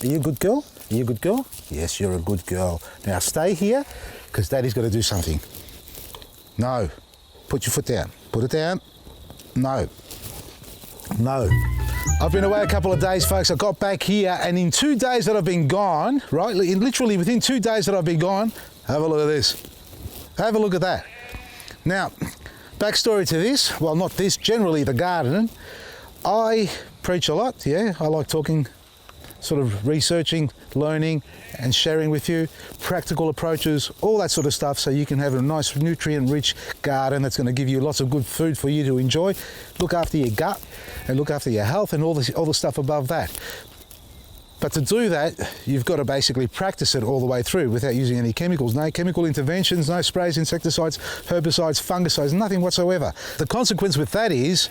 Are you a good girl? Are you a good girl? Yes, you're a good girl. Now stay here, because Daddy's got to do something. No. Put your foot down. Put it down. No. No. I've been away a couple of days, folks. I got back here, and in 2 days that I've been gone, right, literally within 2 days that I've been gone, have a look at this. Have a look at that. Now, backstory to this, well, not this, generally the garden. I preach a lot, yeah. I like talking, sort of researching, learning and sharing with you practical approaches, all that sort of stuff, so you can have a nice nutrient-rich garden that's going to give you lots of good food for you to enjoy. Look after your gut and look after your health and all the stuff above that. But to do that, you've got to basically practice it all the way through without using any chemicals. No chemical interventions, no sprays, insecticides, herbicides, fungicides, nothing whatsoever. The consequence with that is,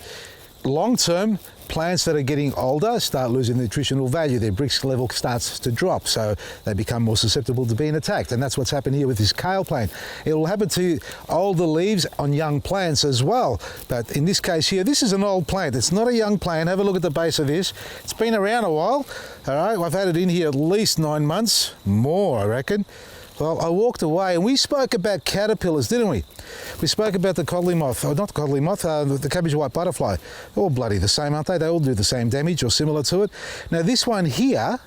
long-term, plants that are getting older start losing nutritional value. Their Brix level starts to drop, so they become more susceptible to being attacked. And that's what's happened here with this kale plant. It will happen to older leaves on young plants as well. But in this case here, this is an old plant. It's not a young plant. Have a look at the base of this. It's been around a while. All right, I've had it in here at least 9 months, more I reckon. Well, I walked away and we spoke about caterpillars, didn't we? We spoke about the codling moth, or not the codling moth, the cabbage white butterfly. They're all bloody the same, aren't they? They all do the same damage or similar to it. Now this one here,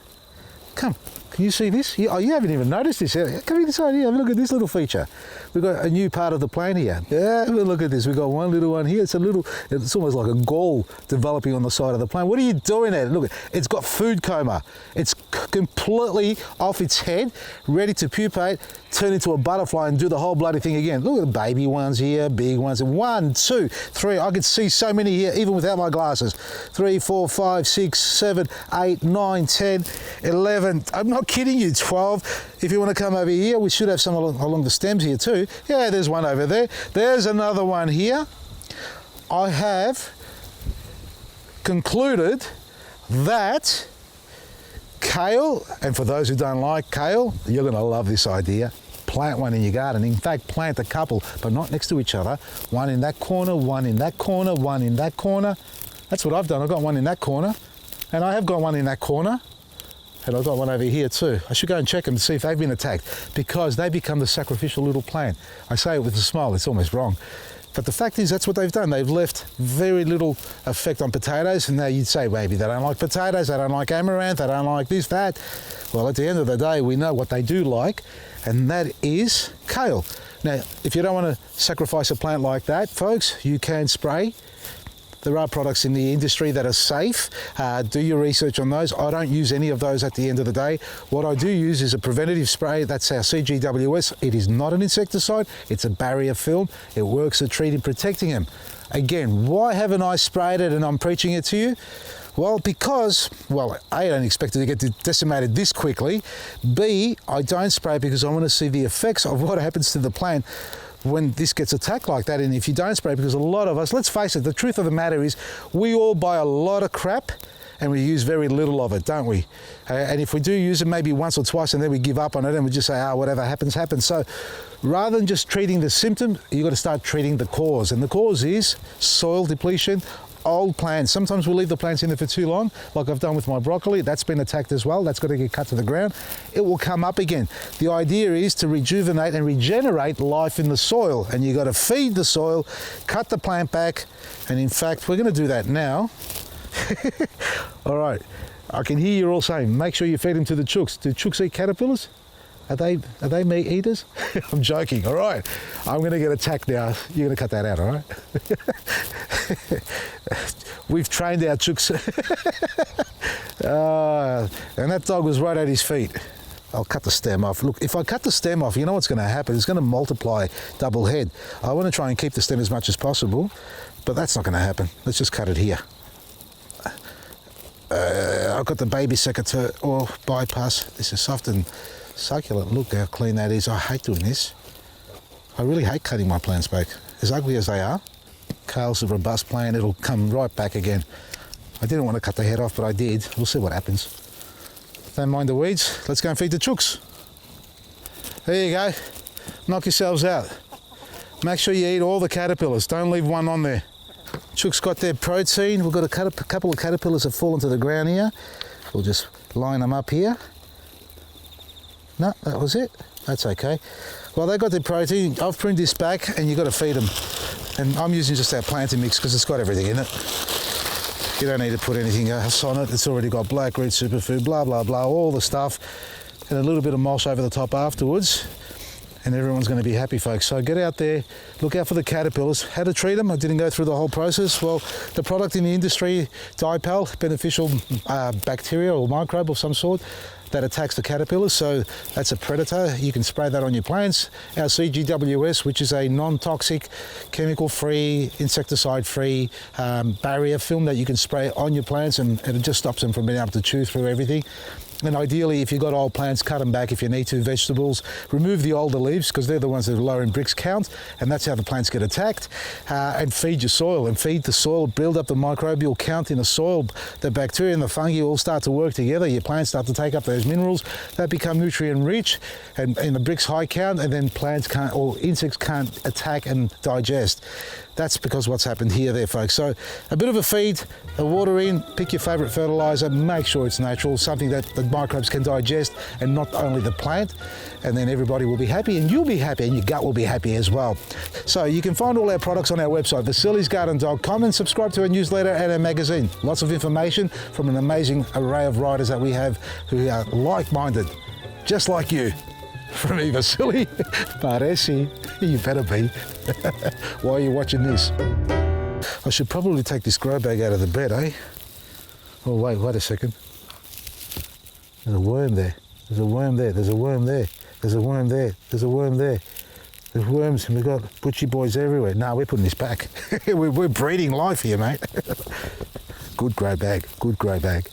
come, can you see this? Oh, you haven't even noticed this. Come in this side here, have a look at this little feature. We've got a new part of the plant here. Yeah, have a look at this. We've got one little one here. It's almost like a gall developing on the side of the plant. What are you doing at it? Look, it's got food coma. It's completely off its head, ready to pupate, turn into a butterfly and do the whole bloody thing again. Look at the baby ones here, big ones. 1, 2, 3. I could see so many here, even without my glasses. 3, 4, 5, 6, 7, 8, 9, 10, 11. I'm not kidding you, 12. If you want to come over here, we should have some along the stems here too. Yeah, there's one over there. There's another one here. I have concluded that kale, and for those who don't like kale, you're going to love this idea. Plant one in your garden. In fact, plant a couple, but not next to each other. One in that corner, one in that corner, one in that corner. That's what I've done. I've got one in that corner, and I have got one in that corner. And I've got one over here too. I should go and check them to see if they've been attacked, because they become the sacrificial little plant. I say it with a smile, it's almost wrong. But the fact is, that's what they've done. They've left very little effect on potatoes, and now you'd say, maybe they don't like potatoes, they don't like amaranth, they don't like this, that. Well, at the end of the day, we know what they do like, and that is kale. Now, if you don't want to sacrifice a plant like that, folks, you can spray. There are products in the industry that are safe. Do your research on those. I don't use any of those at the end of the day. What I do use is a preventative spray. That's our CGWS. It is not an insecticide. It's a barrier film. It works at treating, protecting them. Again, why haven't I sprayed it and I'm preaching it to you? Well, because, well, A, I don't expect it to get decimated this quickly. B, I don't spray because I want to see the effects of what happens to the plant when this gets attacked like that. And if you don't spray, because a lot of us, let's face it, the truth of the matter is we all buy a lot of crap and we use very little of it, don't we? And if we do use it maybe once or twice and then we give up on it and we just say, whatever happens, happens. So rather than just treating the symptom, you've got to start treating the cause. And the cause is soil depletion, old plants. Sometimes we'll leave the plants in there for too long, like I've done with my broccoli. That's been attacked as well. That's got to get cut to the ground. It will come up again. The idea is to rejuvenate and regenerate life in the soil, and you've got to feed the soil, cut the plant back, and in fact, we're going to do that now. All right, I can hear you all saying, make sure you feed them to the chooks. Do chooks eat caterpillars? Are they meat eaters? I'm joking, all right. I'm going to get attacked now. You're going to cut that out, all right? We've trained our chooks. And that dog was right at his feet. I'll cut the stem off. Look, if I cut the stem off, you know what's going to happen? It's going to multiply double head. I want to try and keep the stem as much as possible, but that's not going to happen. Let's just cut it here. I've got the baby secateurs or bypass. This is soft and succulent. Look how clean that is. I hate doing this. I really hate cutting my plants back. As ugly as they are, kale's a robust plant. It'll come right back again. I didn't want to cut the head off, but I did. We'll see what happens. Don't mind the weeds. Let's go and feed the chooks. There you go. Knock yourselves out. Make sure you eat all the caterpillars. Don't leave one on there. Chooks got their protein. We've got a couple of caterpillars that fall into the ground here. We'll just line them up here. No, that was it. That's okay. Well, they got their protein. I've pruned this back, and you've got to feed them. And I'm using just our planting mix because it's got everything in it. You don't need to put anything else on it. It's already got black root superfood, blah, blah, blah, all the stuff. And a little bit of mulch over the top afterwards. And everyone's going to be happy, folks. So get out there, look out for the caterpillars. How to treat them? I didn't go through the whole process. Well, the product in the industry, Dipal, beneficial bacteria or microbe of some sort that attacks the caterpillars. So that's a predator. You can spray that on your plants. Our CGWS, which is a non-toxic, chemical-free, insecticide-free barrier film that you can spray on your plants, and it just stops them from being able to chew through everything. And ideally, if you've got old plants, cut them back if you need to. Vegetables, remove the older leaves because they're the ones that are lower in Brix count, and that's how the plants get attacked. And feed your soil, and feed the soil, build up the microbial count in the soil. The bacteria and the fungi all start to work together. Your plants start to take up those minerals that become nutrient rich, and in the Brix high count, and then plants can't, or insects can't attack and digest. That's because what's happened here there, folks. So a bit of a feed, a water in, pick your favourite fertiliser, make sure it's natural, something that the microbes can digest and not only the plant, and then everybody will be happy and you'll be happy and your gut will be happy as well. So you can find all our products on our website, vasilisgarden.com, and subscribe to our newsletter and our magazine. Lots of information from an amazing array of writers that we have who are like-minded, just like you. From me, Vasily Baresi, you better be. Why are you watching this? I should probably take this grow bag out of the bed, eh? Oh, wait a second. There's a worm there. There's a worm there. There's a worm there. There's a worm there. There's a worm there. There's worms, and we've got butchie boys everywhere. No, we're putting this back. We're breeding life here, mate. Good grow bag. Good grow bag.